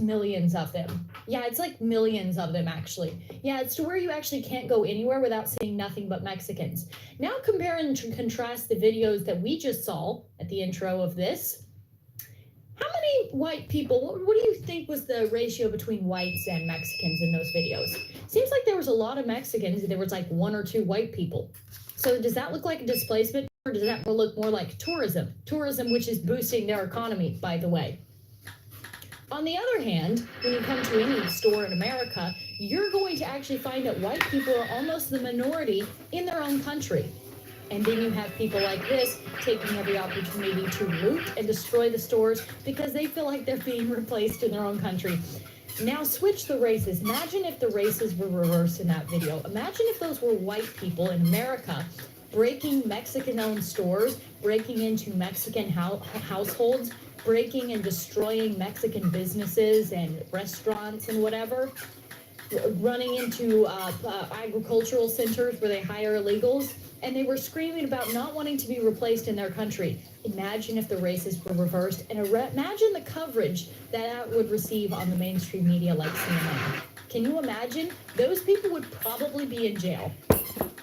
millions of them. Yeah, it's like millions of them actually. Yeah, it's to where you actually can't go anywhere without seeing nothing but Mexicans. Now compare and contrast the videos that we just saw at the intro of this. How many white people, what do you think was the ratio between whites and Mexicans in those videos? Seems like there was a lot of Mexicans and there was like one or two white people. So does that look like a displacement, or does that look more like tourism? Tourism, which is boosting their economy, by the way. On the other hand, when you come to any store in America, you're going to actually find that white people are almost the minority in their own country. And then you have people like this taking every opportunity to loot and destroy the stores because they feel like they're being replaced in their own country. Now switch the races. Imagine if the races were reversed in that video. Imagine if those were white people in America breaking Mexican-owned stores, breaking into Mexican households, breaking and destroying Mexican businesses and restaurants and whatever, running into agricultural centers where they hire illegals, and they were screaming about not wanting to be replaced in their country. Imagine if the races were reversed, and imagine the coverage that would receive on the mainstream media like CNN. Can you imagine? Those people would probably be in jail.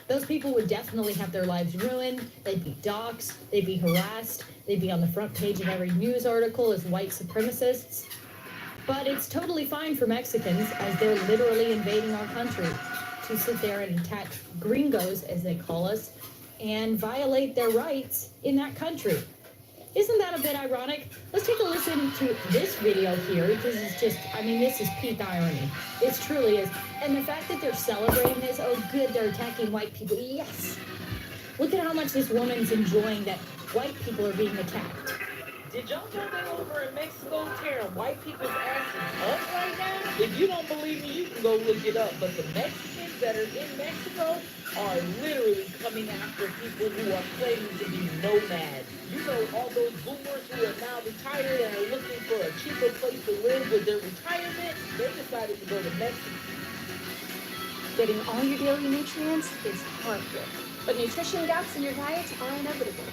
Those people would definitely have their lives ruined. They'd be doxxed, they'd be harassed, they'd be on the front page of every news article as white supremacists. But it's totally fine for Mexicans, as they're literally invading our country, to sit there and attack gringos, as they call us, and violate their rights in that country. Isn't that a bit ironic? Let's take a listen to this video here, because it's just, I mean, this is peak irony. It truly is. And the fact that they're celebrating this, oh good, they're attacking white people. Yes! Look at how much this woman's enjoying that white people are being attacked. Did y'all know that over in Mexico tearing white people's asses up right now? If you don't believe me, you can go look it up. But the Mexicans that are in Mexico are literally coming after people who are claiming to be nomads. You know, all those boomers who are now retired and are looking for a cheaper place to live with their retirement, they decided to go to Mexico. Getting all your daily nutrients is hard work, but nutrition gaps in your diet are inevitable.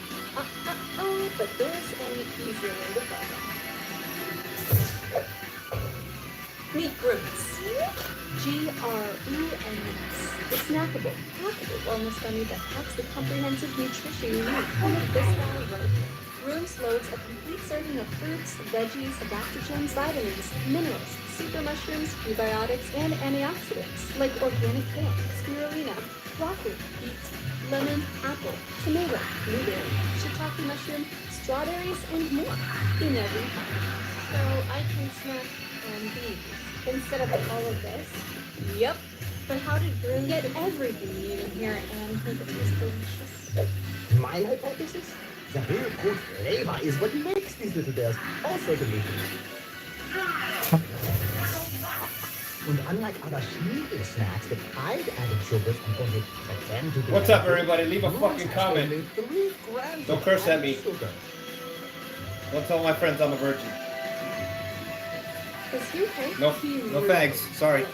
But there's an easier way to go. Meat Roots. GROOMS. The snackable, packable wellness gummy that packs the comprehensive nutrition you need from the Biscuit Road. Rooms loads a complete serving of fruits, veggies, adaptogens, vitamins, minerals, super mushrooms, prebiotics, and antioxidants like organic kale, spirulina, broccoli, beet, lemon, apple, tomato, blueberry, shiitake mushroom, strawberries, and more in every pack. So I can snack on these instead of all of this. Yep. But how did Groom get everything you need in here and make it taste delicious? My hypothesis? The real good flavor is what makes these little bears also delicious. And unlike other sneaky snacks that hide added sugars and only pretend to be... What's up, everybody? Leave a fucking comment. Don't curse at me. Don't tell my friends I'm a virgin. Is you okay? No, no thanks. Sorry.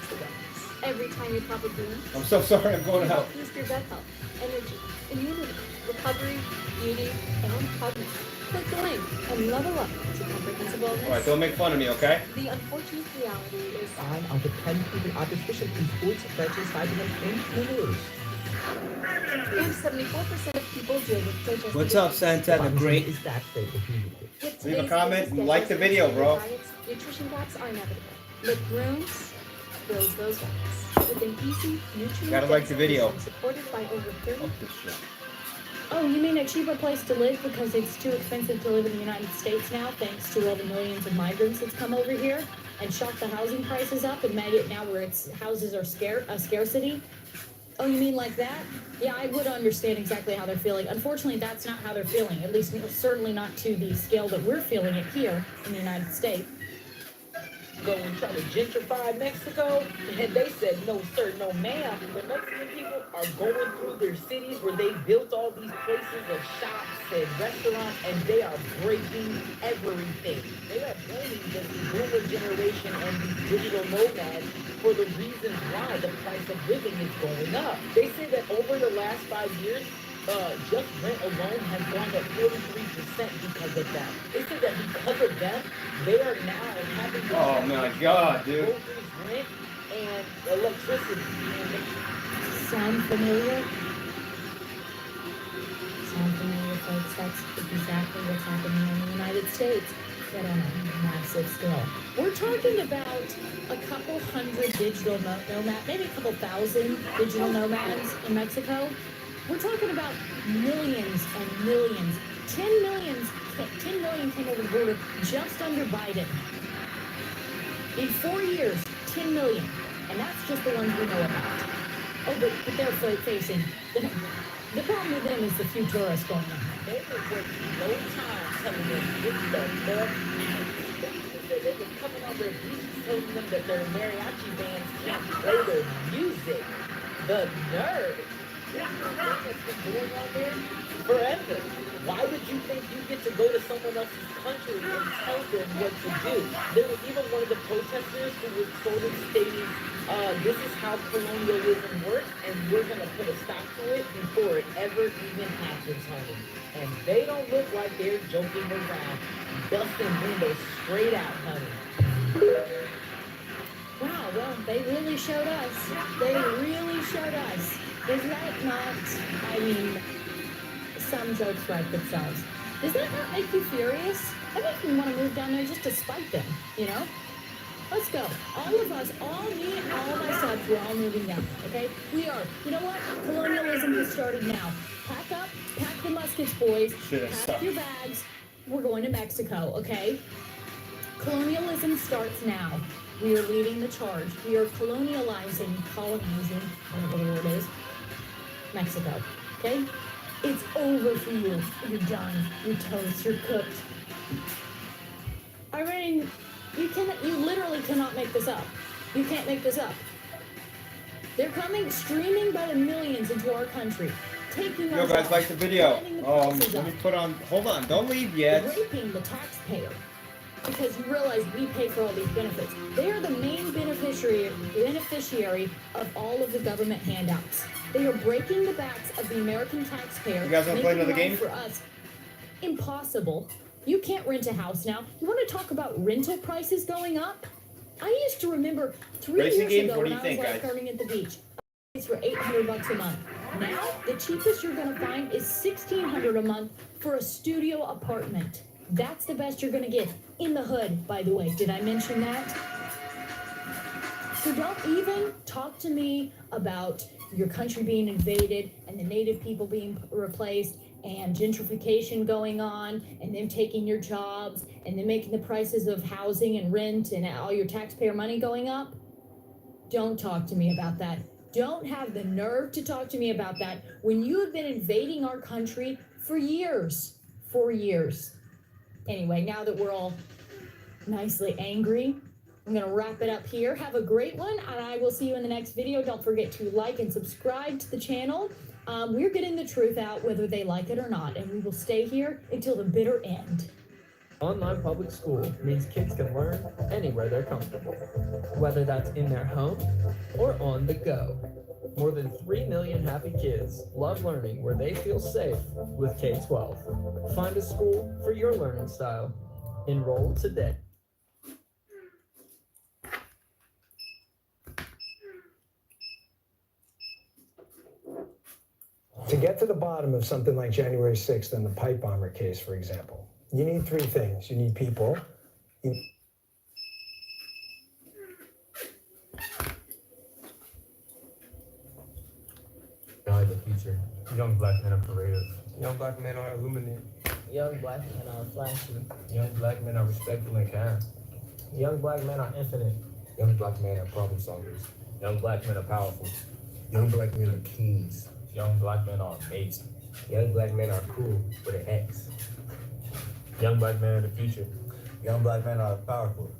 Every time you pop a bean. I'm so sorry. I'm going out. Boost your gut health, energy, immunity, recovery, beauty, and cognition. Click the link and level up to comprehensive wellness. Alright, don't make fun of me, okay? The unfortunate reality is 9 out of 10 people artificial in foods, veggies, vitamins, and minerals. and 74% of people deal with digestive What's up, Santa the Great? Is that fake or With Leave a today's comment and latest like the video, bro. diets, nutrition gaps are inevitable. Lick Rooms fills those gaps with an easy, nutrient Gotta like the video. supported by over 30 Oh, you mean a cheaper place to live because it's too expensive to live in the United States now, thanks to all the millions of migrants that's come over here and shot the housing prices up and made it now where it's houses are a scarcity? Oh, you mean like that? Yeah, I would understand exactly how they're feeling. Unfortunately, that's not how they're feeling, at least certainly not to the scale that we're feeling it here in the United States. Go and try to gentrify Mexico, and they said no sir, no ma'am. The Mexican people are going through their cities where they built all these places of shops and restaurants, and they are breaking everything. They are blaming the boomer generation and these digital nomads for the reasons why the price of living is going up. They say that over the last 5 years, just rent alone has gone up 43% because of that. They said that because of them, they are now having to Oh my God, dude. groceries, rent, and electricity. Sound familiar? Sound familiar, folks? That's exactly what's happening in the United States, but on a massive scale. We're talking about a couple hundred digital nomads, maybe a couple thousand digital nomads in Mexico. We're talking about millions and millions. 10 million came over the border just under Biden. In 4 years, 10 million. And that's just the ones we know about. Oh, but they're facing, the problem with them is the few tourists going on. They were wasting no time telling them get the fuck out. They were coming on their beaches telling them that their mariachi bands can't play their music. The nerve. That's been going on there forever. Why would you think you get to go to someone else's country and tell them what to do? There was even one of the protesters who was quoted stating, this is how colonialism works, and we're going to put a stop to it before it ever even happens, honey. And they don't look like they're joking around, busting windows straight out, honey. Wow, well, they really showed us. They really showed us. Is that not, I mean, some jokes write themselves. Does that not make you furious? That makes me want to move down there just to spite them, you know? Let's go. All of us, all me and all my subs, we're all moving down, okay? We are. You know what? Colonialism has started now. Pack up, pack the muskets, boys. Pack your bags. We're going to Mexico, okay? Colonialism starts now. We are leading the charge. We are colonizing, whatever the word is, Mexico, okay? It's over for you. You're done. You're toast. You're cooked. I mean, you literally cannot make this up. You can't make this up. They're coming, streaming by the millions into our country, taking our Yo, guys, jobs, like the video. driving the prices Let me up, put on. Hold on, don't leave yet. raping the taxpayer. Because you realize we pay for all these benefits. They are the main beneficiary of all of the government handouts. They are breaking the backs of the American taxpayer. You guys want to play another making game? life for us impossible. You can't rent a house now. You want to talk about rental prices going up? I used to remember 3 Racing years games? ago What do when you I was think, guys? lifeguarding at the beach. For $800 a month. Now, the cheapest you're going to find is $1,600 a month for a studio apartment. That's the best you're going to get in the hood, by the way. Did I mention that? So don't even talk to me about your country being invaded and the native people being replaced and gentrification going on and them taking your jobs and then making the prices of housing and rent and all your taxpayer money going up. Don't talk to me about that. Don't have the nerve to talk to me about that when you have been invading our country for years. 4 years. Anyway, now that we're all nicely angry, I'm going to wrap it up here. Have a great one, and I will see you in the next video. Don't forget to like and subscribe to the channel. We're getting the truth out whether they like it or not, and we will stay here until the bitter end. Online public school means kids can learn anywhere they're comfortable, whether that's in their home or on the go. More than 3 million happy kids love learning where they feel safe with K-12. Find a school for your learning style. Enroll today. To get to the bottom of something like January 6th and the pipe bomber case, for example, you need 3 things. You need people. Guide the future. Young black men are creative. Young black men are illuminated. Young black men are flashy. Young black men are respectful and kind. Young black men are infinite. Young black men are problem solvers. Young black men are powerful. Young black men are kings. Young black men are amazing. Young black men are cool with an X. Young black men are the future. Young black men are powerful.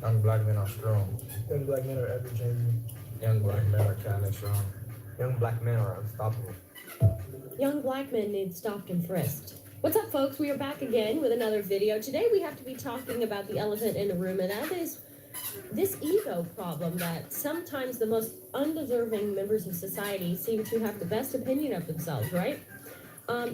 Young black men are strong. Young black men are ever-changing. Young black men are kind and strong. Young black men are unstoppable. Young black men need stopped and frisked. What's up, folks? We are back again with another video. Today we have to be talking about the elephant in the room, and that is this ego problem that sometimes the most undeserving members of society seem to have the best opinion of themselves, right?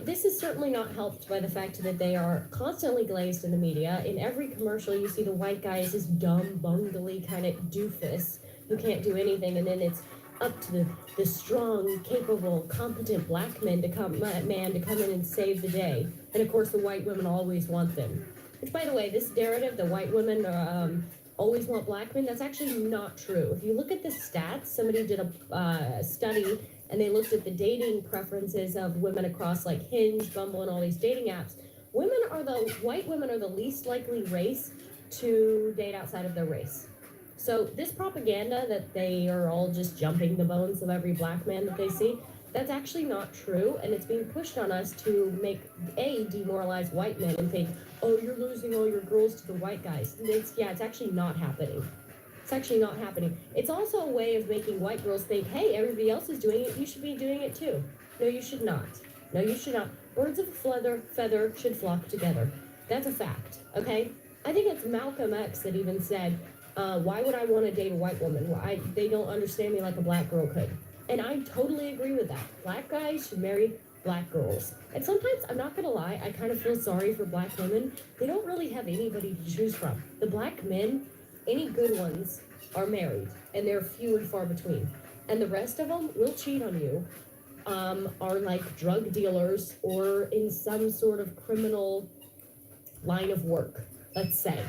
This is certainly not helped by the fact that they are constantly glazed in the media. In every commercial, you see the white guy as this dumb, bungly kind of doofus who can't do anything, and then it's up to the strong, capable, competent black man to come in and save the day. And of course, the white women always want them. Which, by the way, this narrative, the white women always want black men, that's actually not true. If you look at the stats, somebody did a study, and they looked at the dating preferences of women across like Hinge, Bumble, and all these dating apps. White women are the least likely race to date outside of their race. So this propaganda that they are all just jumping the bones of every black man that they see, that's actually not true, and it's being pushed on us to demoralize white men and think, oh, you're losing all your girls to the white guys. It's actually not happening. It's actually not happening. It's also a way of making white girls think, hey, everybody else is doing it, you should be doing it too. No, you should not. No, you should not. Birds of a feather should flock together. That's a fact, okay? I think it's Malcolm X that even said, why would I want to date a white woman? They don't understand me like a black girl could. And I totally agree with that. Black guys should marry black girls. And sometimes, I'm not gonna lie, I kind of feel sorry for black women. They don't really have anybody to choose from. The black men, any good ones, are married, and they're few and far between. And the rest of them will cheat on you, are like drug dealers or in some sort of criminal line of work, let's say.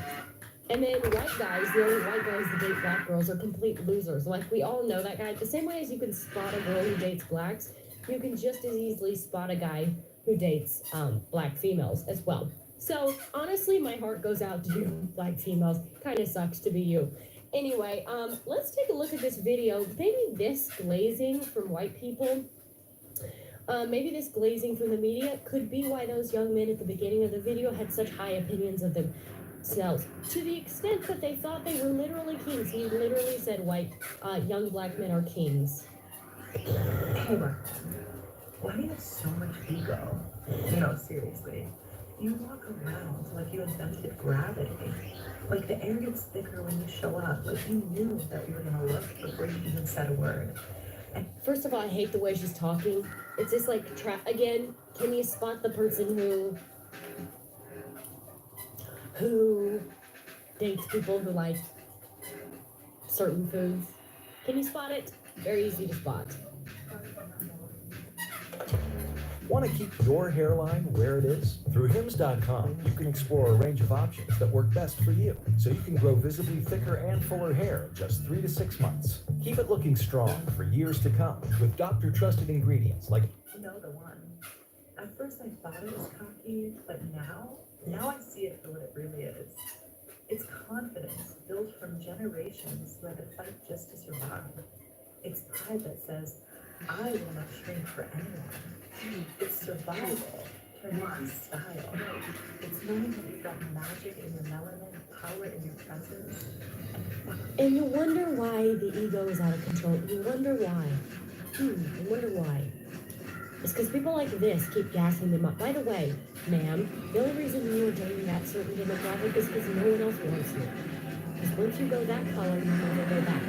And then white guys, the only white guys that date black girls are complete losers. Like, we all know that guy. The same way as you can spot a girl who dates blacks, you can just as easily spot a guy who dates black females as well. So, honestly, my heart goes out to you, black females. Kind of sucks to be you. Anyway, let's take a look at this video. Maybe this glazing from white people, maybe this glazing from the media could be why those young men at the beginning of the video had such high opinions of themselves, to the extent that they thought they were literally kings. He literally said young black men are kings. Hey, Mark, why do you have so much ego? No, seriously. You walk around like you invented gravity. Like the air gets thicker when you show up. Like you knew that we were gonna look before you even said a word. And first of all, I hate the way she's talking. It's just like, again, can you spot the person who dates people who like certain foods? Can you spot it? Very easy to spot. Want to keep your hairline where it is? Through Hims.com, you can explore a range of options that work best for you, so you can grow visibly thicker and fuller hair in just 3 to 6 months. Keep it looking strong for years to come with doctor-trusted ingredients like... You know the one. At first I thought it was cocky, but now I see it for what it really is. It's confidence built from generations who had to fight just to survive. It's pride that says, I will not shrink for anyone. It's survival turned into style. It's knowing that you've got magic in your melanin, power in your presence. And you wonder why the ego is out of control. You wonder why. You wonder why. It's because people like this keep gassing them up. By the way, ma'am, the only reason you are dating that certain demographic is because no one else wants you. Because once you go that color, you never go back.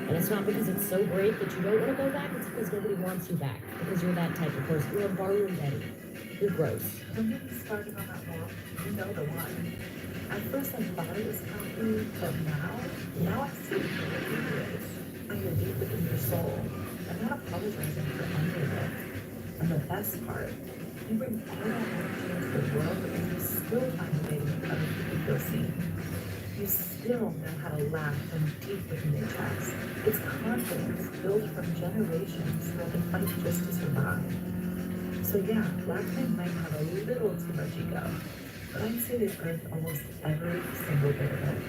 And it's not because it's so great that you don't want to go back, it's because nobody wants you back. Because you're that type of person. You're a barroom Betty. You're gross. When you started on that walk, you know the one. At first I thought it was cocky, but now I see it for what it is. And you're deep within your soul. I'm not apologizing for any of it. And the best part, you bring all that energy into the world and you still find a way to make other people feel seen. You still know how to laugh from deep within your chest. It's confidence built from generations who had to fight just to survive. So yeah, black men might have a little too much ego, but I'd say they've earned almost every single bit of it.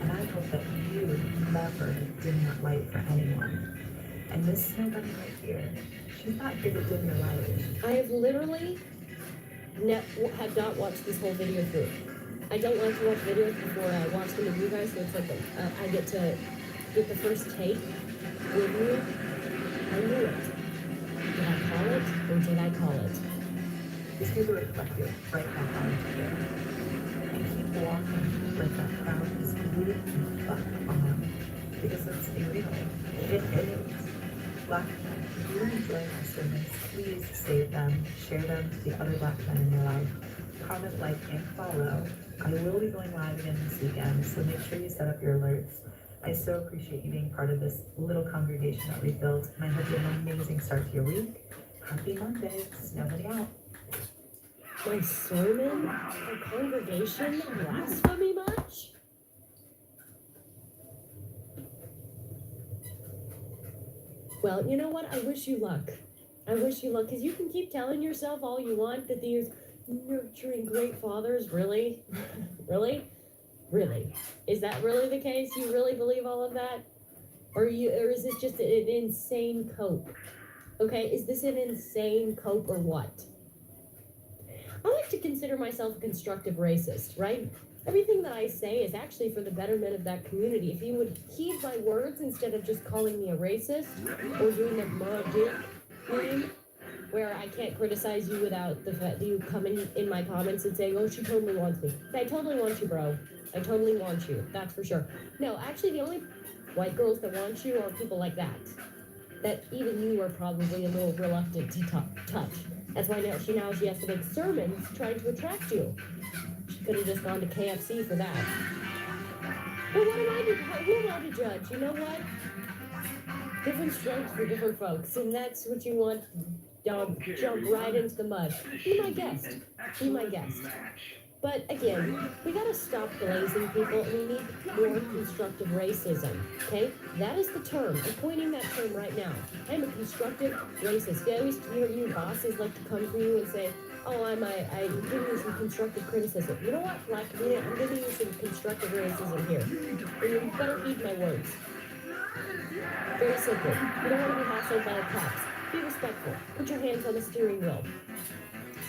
And I hope that you never dim that light for anyone. And this snow bunny right here, she's not here to dim your light. I have literally have not watched this whole video through. I don't like to watch videos before I watch them with you guys, so it's like I get to get the first take with you. I knew it. Did I call it, or did I call it? Just here to reflect you right back onto you. And keep walking like that crown is really fucked on. Because let's be real, it is. Black men If you're enjoying my sermons, please save them, share them to the other Black men in your life. Comment, like, and follow. I will be going live again this weekend, so make sure you set up your alerts. I so appreciate you being part of this little congregation that we've built, and I hope you have an amazing start to your week. Happy Monday. Snowbody out. My sermon? A congregation? Blasphemy much? Well, you know what? I wish you luck. I wish you luck, because you can keep telling yourself all you want that these nurturing great fathers, really? Really? Really? Is that really the case? You really believe all of that? Or is this just an insane cope? Okay, is this an insane cope or what? I like to consider myself a constructive racist, right? Everything that I say is actually for the betterment of that community. If you would heed my words instead of just calling me a racist or doing the Muradic thing, where I can't criticize you without the fact that you come in my comments and saying, oh, she totally wants me. I totally want you, bro. I totally want you. That's for sure. No, actually, the only white girls that want you are people like that. That even you are probably a little reluctant to touch. That's why now she has to make sermons trying to attract you. She could have just gone to KFC for that. But what am I to, who am I to judge? You know what? Different strokes for different folks, and that's what you want. Don't jump right into the mud. Be my guest. Be my guest. But again, we gotta stop glazing people, and we need more constructive racism, okay? That is the term. I'm coining that term right now. I'm a constructive racist. I always hear you bosses like to come to you and say, oh, I'm giving you some constructive criticism. You know what, Black community, I'm giving you some constructive racism here. And you better heed my words. Very simple. You don't want to be hassled by the cops. Be respectful. Put your hands on the steering wheel.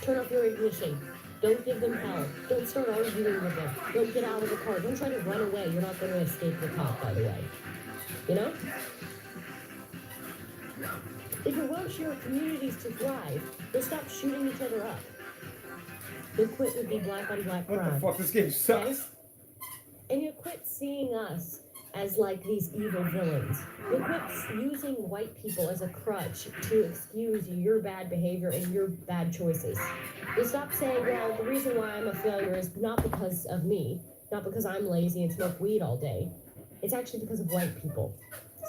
Turn off your ignition. Don't give them hell. Don't start arguing with them. Don't get out of the car. Don't try to run away. You're not going to escape the cop, by the way. You know? If you want your communities to thrive, then stop shooting each other up. You'll quit with the black on black crime. What the fuck? This game sucks. Okay? And you quit seeing us as like these evil villains. You quit using white people as a crutch to excuse your bad behavior and your bad choices. You stop saying, well, the reason why I'm a failure is not because of me, not because I'm lazy and smoke weed all day. It's actually because of white people.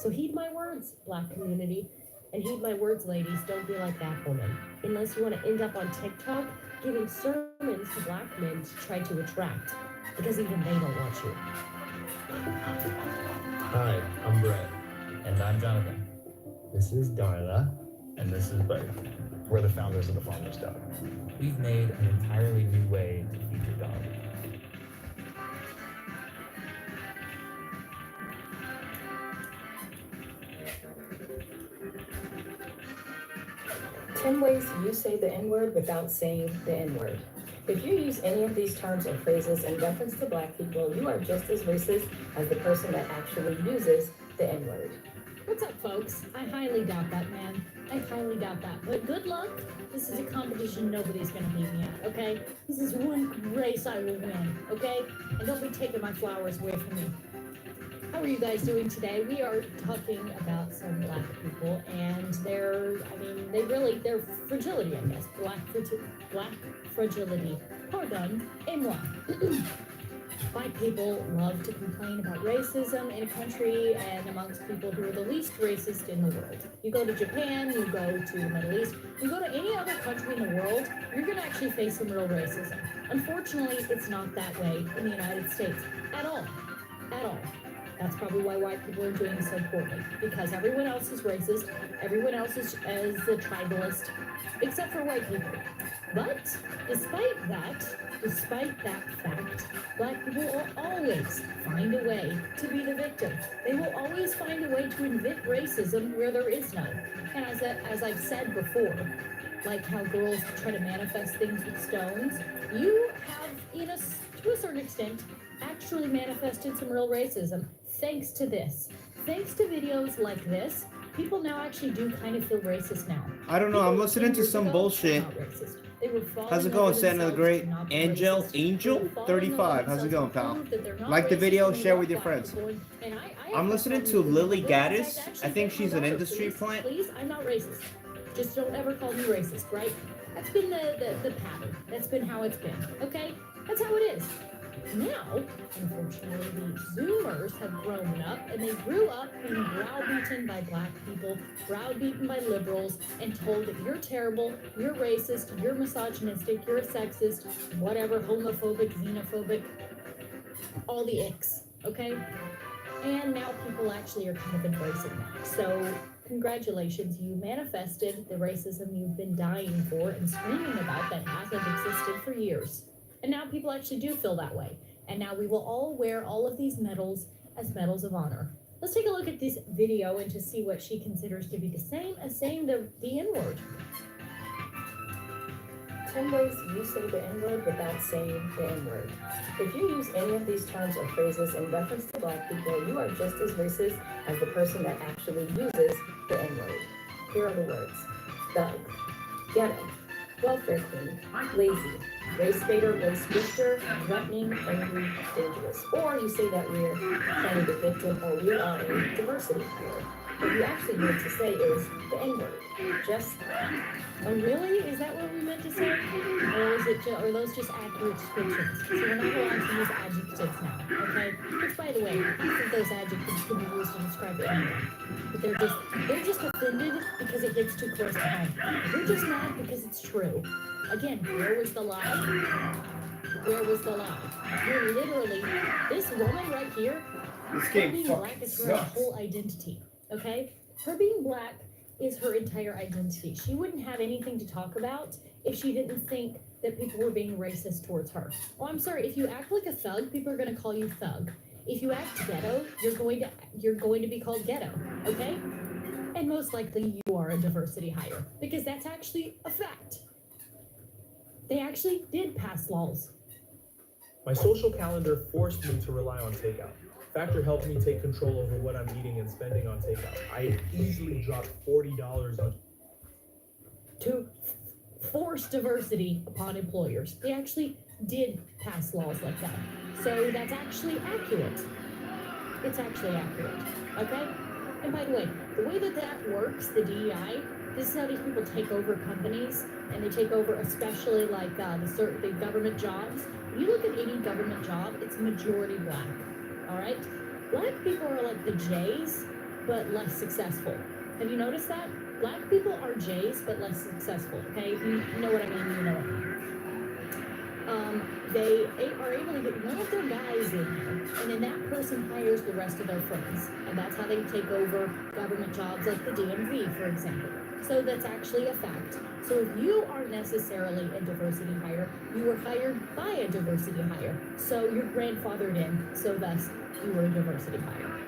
So heed my words, Black community, and heed my words, ladies. Don't be like that woman. Unless you want to end up on TikTok giving sermons to Black men to try to attract, because even they don't want you. Hi, I'm Brett. And I'm Jonathan. This is Darla. And this is Bert. We're the founders of the Farmer's Dog. We've made an entirely new way to feed your dog. Ten ways you say the N-word without saying the N-word. If you use any of these terms or phrases in reference to Black people, you are just as racist as the person that actually uses the N-word. What's up, folks? I highly doubt that, man. I highly doubt that. But good luck. This is a competition nobody's gonna beat me at, okay? This is one race I will win, okay? And don't be taking my flowers away from me. How are you guys doing today? We are talking about some Black people and their fragility, I guess. Black fragility. Pardon, et moi. White people love to complain about racism in a country and amongst people who are the least racist in the world. You go to Japan, you go to the Middle East, you go to any other country in the world, you're going to actually face some real racism. Unfortunately, it's not that way in the United States at all. At all. That's probably why white people are doing so poorly, because everyone else is racist, everyone else is a tribalist, except for white people. But despite that fact, Black people will always find a way to be the victim. They will always find a way to invent racism where there is none. And as I've said before, like how girls try to manifest things with stones, you have, to a certain extent, actually manifested some real racism thanks to this. Thanks to videos like this, people now actually do kind of feel racist now. I don't know, I'm listening to some bullshit. Not racist. They were falling How's it over going, Santa the themselves Great? to not be Angel? racist. They Angel? were falling 35. over How's it themselves going, to pal? prove that they're not Like the racist video, and they share love with your black friends. people. And I have I'm no listening problem to with Lily it. In fact, Gaddis. actually, I think get my she's an daughter, industry please, plant. Please, I'm not racist. Just don't ever call me racist, right? That's been the pattern. That's been how it's been. Okay? That's how it is. Now, unfortunately, the Zoomers have grown up and they grew up being browbeaten by black people, browbeaten by liberals, and told that you're terrible, you're racist, you're misogynistic, you're a sexist, whatever, homophobic, xenophobic, all the icks, okay? And now people actually are kind of embracing that. So, congratulations, you manifested the racism you've been dying for and screaming about that hasn't existed for years. And now people actually do feel that way. And now we will all wear all of these medals as medals of honor. Let's take a look at this video and to see what she considers to be the same as saying the N-word. 10 ways you say the N-word without saying the N-word. If you use any of these terms or phrases in reference to black people, you are just as racist as the person that actually uses the N-word. Here are the words: thug, ghetto, welfare queen, lazy, race baiter, race drifter, threatening, angry, dangerous. Or you say that we're playing the victim or we are a diversity hire. What you actually need to say is the N-word. Just Oh, really? Is that what we meant to say? Or is it are those just accurate descriptions? So we're not allowed to use adjectives now, okay? Which, by the way, half of those adjectives can be used to describe anyone. But they're just offended because it hits too close to home. They're just mad because it's true. Again, where was the lie? Where was the lie? You're literally, this woman right here, This her game being fucking black is her sucks. whole identity, okay? Her being black is her entire identity. She wouldn't have anything to talk about if she didn't think that people were being racist towards her. Oh, I'm sorry, if you act like a thug, people are gonna call you thug. If you act ghetto, you're going to be called ghetto, okay? And most likely you are a diversity hire, because that's actually a fact. They actually did pass laws. My social calendar forced me to rely on takeout. Factor helped me take control over what I'm eating and spending on takeout. I easily dropped $40 on To force diversity upon employers. They actually did pass laws like that. So that's actually accurate. It's actually accurate, okay? And by the way that works, the DEI, this is how these people take over companies, and they take over especially like the government jobs. If you look at any government job, it's majority black, all right? Black people are like the Jays, but less successful. Have you noticed that? Black people are Jays, but less successful, okay? If you know what I mean, you know what I mean. They are able to get one of their guys in there, and then that person hires the rest of their friends. And that's how they take over government jobs like the DMV, for example. So that's actually a fact. So if you aren't necessarily a diversity hire, you were hired by a diversity hire. So you're grandfathered in, so thus you were a diversity hire.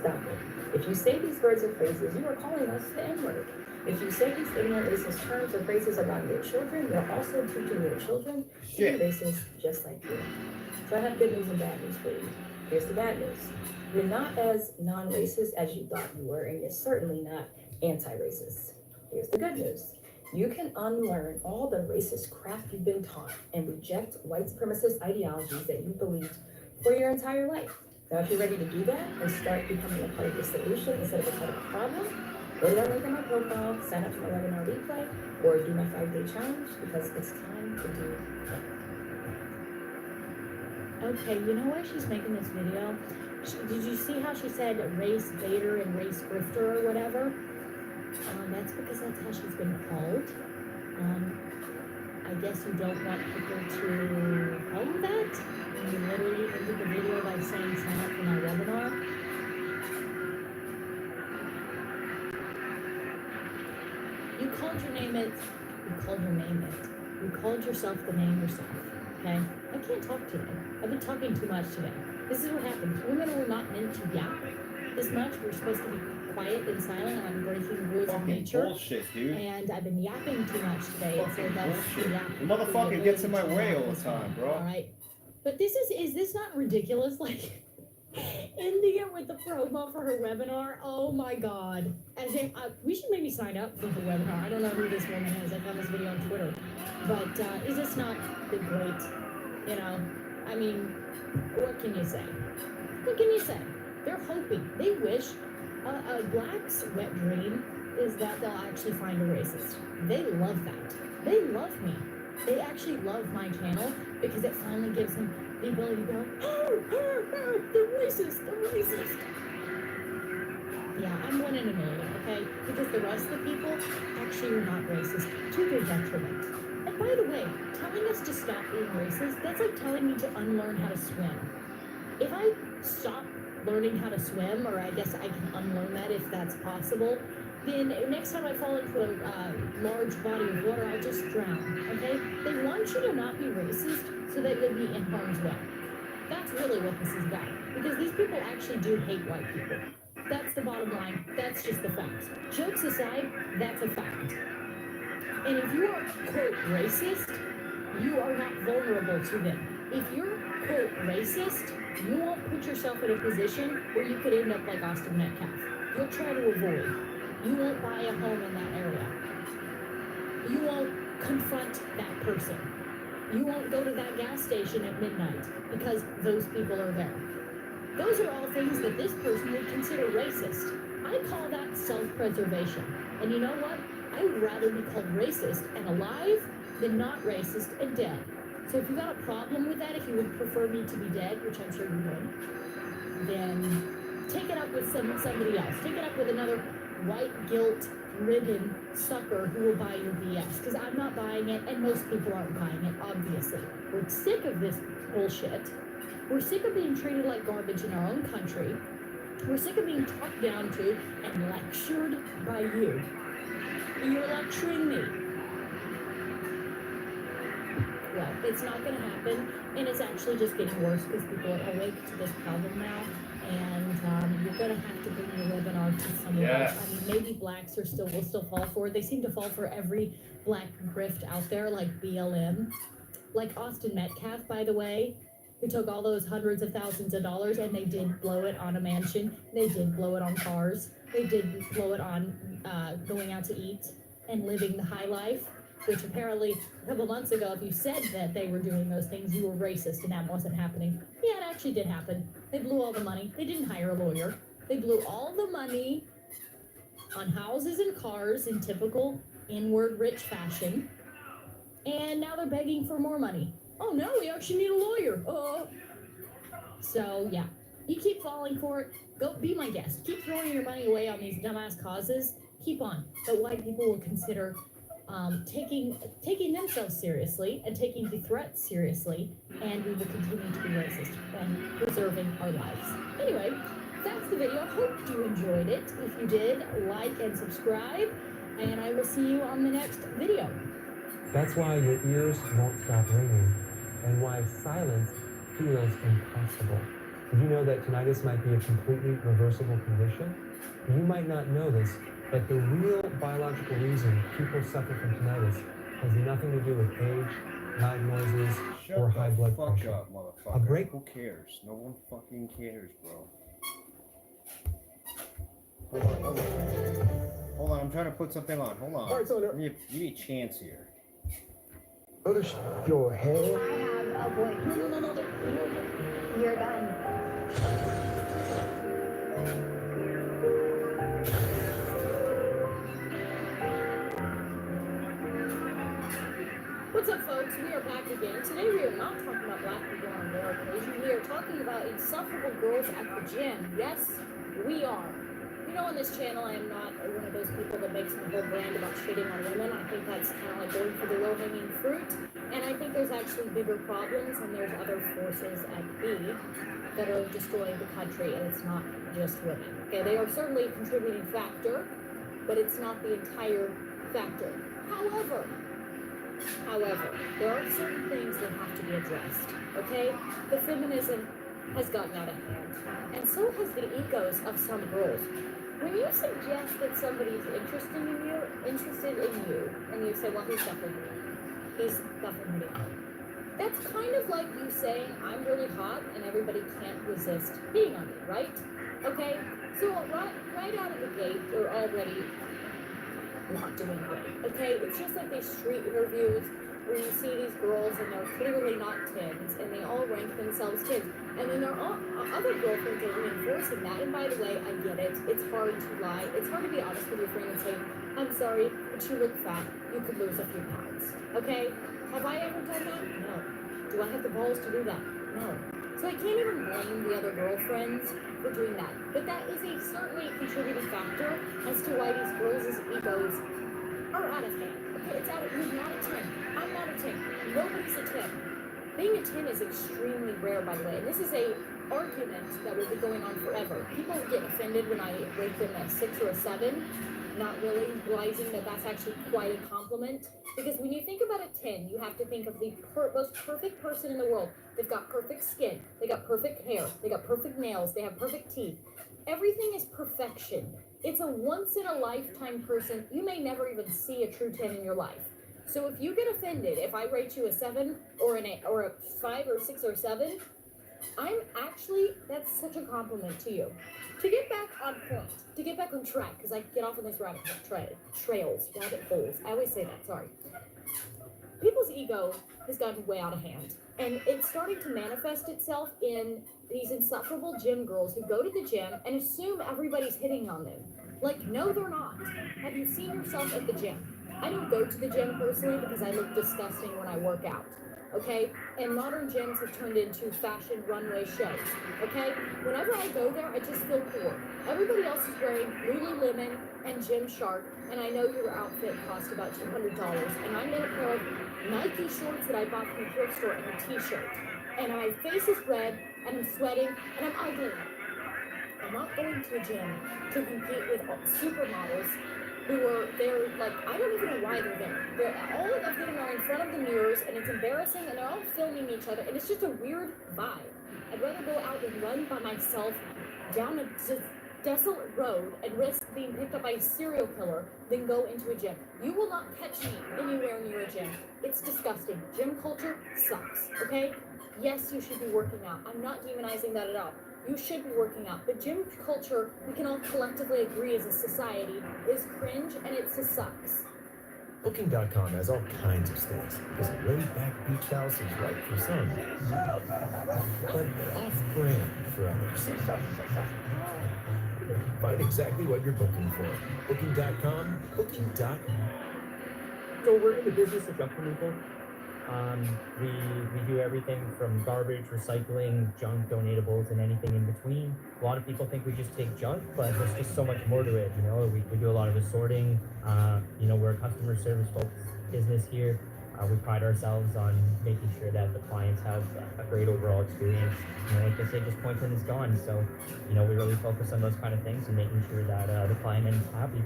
stop it. If you say these words or phrases, you are calling us the N-word. If you say these ignorant racist terms or phrases around your children, you're also teaching your children to be racist just like you. So I have good news and bad news for you. Here's the bad news. You're not as non-racist as you thought you were, and you're certainly not anti-racist. Here's the good news. You can unlearn all the racist crap you've been taught and reject white supremacist ideologies that you believed for your entire life. Now, if you're ready to do that and start becoming a part of the solution instead of a part of the problem, go to that link in my profile, sign up for my webinar replay, or do my 5-day challenge, because it's time to do it. Okay, you know why she's making this video? Did you see how she said race baiter and race grifter or whatever? That's because that's how she's been called. I guess you don't want people to call you that. And you literally ended the video by saying sign up for my webinar. You called your name it. You called your name it. You called yourself the name yourself. Okay? I can't talk today. I've been talking too much today. This is what happens. Women are not meant to yap this much. We're supposed to be quiet and silent, and I'm breaking the rules of nature. Bullshit, dude. And I've been yapping too much today, and so that's the yap. The motherfucker gets in my way all the time, bro. All right. But is this not ridiculous? Like, ending it with the promo for her webinar. Oh my god. As if we should maybe sign up for her webinar. I don't know who this woman is. I found this video on Twitter. But is this not the great? You know, I mean, what can you say? What can you say? They're hoping, they wish a black's wet dream is that they'll actually find a racist. They love that. They love me. They actually love my channel because it finally gives them the ability to go, oh, they're racist, they're racist. Yeah, I'm 1 in a million, okay? Because the rest of the people actually are not racist to their detriment. And by the way, telling us to stop being racist, that's like telling me to unlearn how to swim. If I stop learning how to swim, or I guess I can unlearn that if that's possible, then next time I fall into a large body of water, I'll just drown, okay? They want you to not be racist so that you'll be in harm's way. That's really what this is about. Because these people actually do hate white people. That's the bottom line. That's just the facts. Jokes aside, that's a fact. And if you are, quote, racist, you are not vulnerable to them. If you're, quote, racist, you won't put yourself in a position where you could end up like Austin Metcalf. You'll try to avoid. You won't buy a home in that area. You won't confront that person. You won't go to that gas station at midnight because those people are there. Those are all things that this person would consider racist. I call that self-preservation. And you know what? I would rather be called racist and alive than not racist and dead. So if you got a problem with that, if you would prefer me to be dead, which I'm sure you would, then take it up with somebody else. Take it up with another white guilt-ridden sucker who will buy your BS. Because I'm not buying it, and most people aren't buying it, obviously. We're sick of this bullshit. We're sick of being treated like garbage in our own country. We're sick of being talked down to and lectured by you. You're lecturing me. Well, it's not going to happen, and it's actually just getting worse because people are awake to this problem now, and you're going to have to bring your webinar to someone else. I mean, maybe blacks will still fall for it. They seem to fall for every black grift out there, like BLM, like Austin Metcalf, by the way, who took all those hundreds of thousands of dollars, and they did blow it on a mansion. They did blow it on cars. They did blow it on going out to eat and living the high life. Which apparently a couple months ago, if you said that they were doing those things, you were racist and that wasn't happening. Yeah, it actually did happen. They blew all the money. They didn't hire a lawyer. They blew all the money on houses and cars in typical inward rich fashion. And now they're begging for more money. Oh no, we actually need a lawyer. So yeah, you keep falling for it. Go be my guest. Keep throwing your money away on these dumbass causes. Keep on. But white people will consider taking themselves seriously and taking the threat seriously, and we will continue to be racist and preserving our lives. Anyway, that's the video. Hope you enjoyed it. If you did, like and subscribe, and I will see you on the next video. That's why your ears won't stop ringing, and why silence feels impossible. Did you know that tinnitus might be a completely reversible condition? You might not know this, but the real biological reason people suffer from tinnitus has nothing to do with age, loud noises, or high blood pressure. Up, motherfucker. A break. Who cares? No one fucking cares, bro. Hold on, I'm trying to put something on. Hold on. All right, so give me a chance here. Notice your head. I have a boy. No. You're done. What's up, folks? We are back again. Today we are not talking about black people on a rare occasion. We are talking about insufferable girls at the gym. Yes, we are. You know, on this channel, I am not one of those people that makes a whole brand about shitting on women. I think that's kind of like going for the low-hanging fruit. And I think there's actually bigger problems, and there's other forces at B that are destroying the country, and it's not just women. Okay, they are certainly a contributing factor, but it's not the entire factor. However, there are certain things that have to be addressed, okay? The feminism has gotten out of hand, and so has the egos of some girls. When you suggest that somebody's interested in you, and you say, well, he's definitely me. That's kind of like you saying, I'm really hot and everybody can't resist being on me, right? Okay, so right out of the gate, they're already not doing great, okay? It's just like these street interviews where you see these girls and they're clearly not 10s and they all rank themselves 10s. And then their other girlfriends are reinforcing that. And by the way, I get it. It's hard to lie. It's hard to be honest with your friend and say, I'm sorry, but you look fat. You could lose a few pounds. Okay? Have I ever done that? No. Do I have the balls to do that? No. So I can't even blame the other girlfriends for doing that. But that is a certainly contributing factor as to why these girls' egos are out of hand. Okay, it's out of, you're not a 10. I'm not a 10. Nobody's a 10. Being a 10 is extremely rare, by the way, and this is a argument that will be going on forever. People get offended when I rate them a 6 or a 7, not really realizing that that's actually quite a compliment. Because when you think about a 10, you have to think of the most perfect person in the world. They've got perfect skin, they got perfect hair, they got perfect nails, they have perfect teeth. Everything is perfection. It's a once-in-a-lifetime person. You may never even see a true 10 in your life. So if you get offended, if I rate you a 7 or an 8 or a 5 or 6 or 7, that's such a compliment to you. To get back on point, to get back on track, because I get off on these rabbit holes. I always say that, sorry. People's ego has gotten way out of hand. And it's starting to manifest itself in these insufferable gym girls who go to the gym and assume everybody's hitting on them. Like, no, they're not. Have you seen yourself at the gym? I don't go to the gym personally because I look disgusting when I work out, okay? And modern gyms have turned into fashion runway shows, okay? Whenever I go there, I just feel poor. Everybody else is wearing Lululemon and Gymshark, and I know your outfit cost about $200, and I'm in a pair of Nike shorts that I bought from the thrift store and a t-shirt. And my face is red, and I'm sweating, and I'm ugly. I'm not going to a gym to compete with supermodels who are there, like, I don't even know why they're there. All of them are in front of the mirrors, and it's embarrassing, and they're all filming each other, and it's just a weird vibe. I'd rather go out and run by myself down a desolate road and risk being picked up by a serial killer than go into a gym. You will not catch me anywhere near a gym. It's disgusting. Gym culture sucks, okay? Yes, you should be working out. I'm not demonizing that at all. You should be working out. But gym culture, we can all collectively agree as a society, is cringe and it sucks. Booking.com has all kinds of stays, because a laid-back beach house is right for some, but off-brand for others. Find exactly what you're booking for. Booking.com, booking.com. So we're in the business of junk removal. We do everything from garbage, recycling, junk, donatables, and anything in between. A lot of people think we just take junk, but there's just so much more to it. You know, we do a lot of assorting. We're a customer service focused business here. We pride ourselves on making sure that the clients have a great overall experience. Like they say, just points and it's gone. So, we really focus on those kind of things and making sure that the client is happy.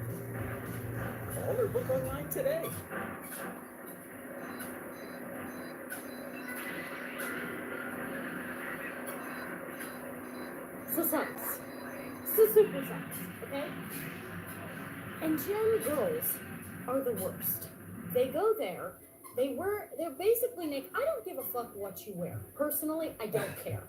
Call or book online today. So sucks. So super sucks, okay? And gym girls are the worst. They go there, they're basically naked. I don't give a fuck what you wear. Personally, I don't care.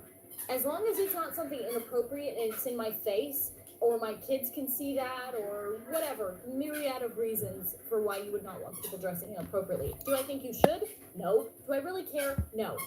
As long as it's not something inappropriate and it's in my face, or my kids can see that, or whatever, myriad of reasons for why you would not want people dressing inappropriately. Do I think you should? No. Do I really care? No.